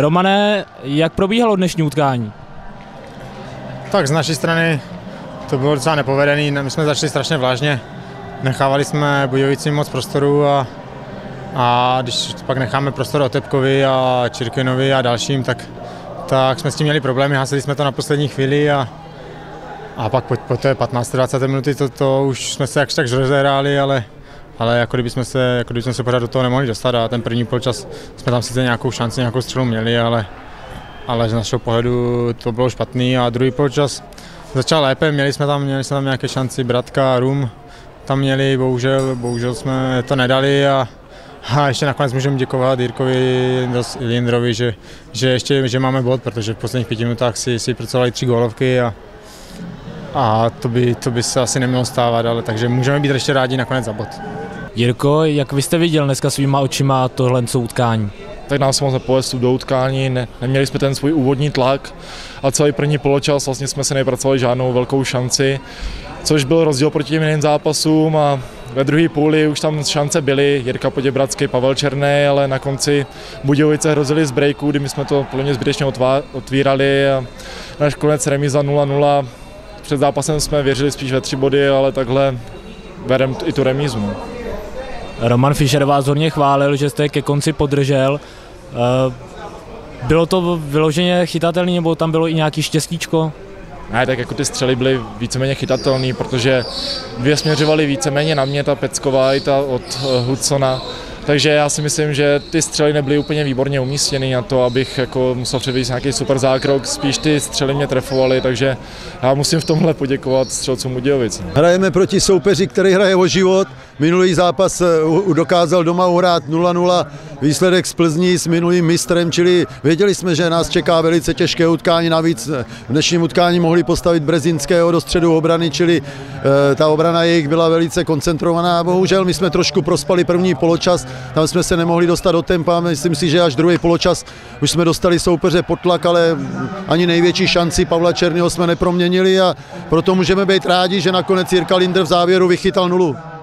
Romane, jak probíhalo dnešní utkání? Tak z naší strany to bylo docela nepovedený, my jsme začali strašně vlažně. Nechávali jsme Budějovicím moc prostoru a když pak necháme prostor Otepkovi a Čirkvinovi a dalším, tak jsme s tím měli problémy, házeli jsme to na poslední chvíli a pak po té 15-20 minuty to už jsme se jakž tak rozehráli, ale jako kdyby jsme se pořád do toho nemohli dostat a ten první poločas jsme tam sice nějakou šanci, nějakou střelu měli, ale z našeho pohledu to bylo špatný a druhý poločas začal lépe, měli jsme tam nějaké šanci, Bratka a Rum tam měli, bohužel jsme to nedali a ještě nakonec můžeme děkovat Jirkovi Lindrovi, že máme bod, protože v posledních 5 minutách si pracovali 3 gólovky a to by se asi nemělo stávat, ale takže můžeme být ještě rádi nakonec za bod. Jirko, jak vy jste viděl dneska svýma očima tohle utkání? Tak nám se moc nepovést do utkání, neměli jsme ten svůj úvodní tlak a celý první poločas vlastně jsme se nepracovali žádnou velkou šanci, což byl rozdíl proti těm jiným zápasům a ve druhé půli už tam šance byly, Jirka Poděbradský, Pavel Černý, ale na konci Budějovice hrozili z breaku, kdy my jsme to plně zbytečně otvírali a náš konec remíza 0-0. Před zápasem jsme věřili spíš ve 3 body, ale takhle bereme i tu remízu. Roman Fischer vás hodně chválil, že jste ke konci podržel. Bylo to vyloženě chytatelné, nebo tam bylo i nějaký štěstíčko? Ne, tak jako ty střely byly víceméně chytatelné, protože 2 směřovaly víceméně na mě, ta Pecková i ta od Hudsona. Takže já si myslím, že ty střely nebyly úplně výborně umístěny na to, abych jako musel předvést nějaký super zákrok, spíš ty střely mě trefovaly, takže já musím v tomhle poděkovat střelcům Budějovic. Hrajeme proti soupeři, který hraje o život. Minulý zápas dokázal doma uhrát 0-0 výsledek z Plzní s minulým mistrem, čili věděli jsme, že nás čeká velice těžké utkání, navíc v dnešním utkání mohli postavit Brezinského do středu obrany, čili ta obrana jejich byla velice koncentrovaná. Bohužel my jsme trošku prospali první poločas, tam jsme se nemohli dostat do tempa, myslím si, že až druhý poločas už jsme dostali soupeře pod tlak, ale ani největší šanci Pavla Černého jsme neproměnili a proto můžeme být rádi, že nakonec Jirka Lindr v závěru vychytal 0.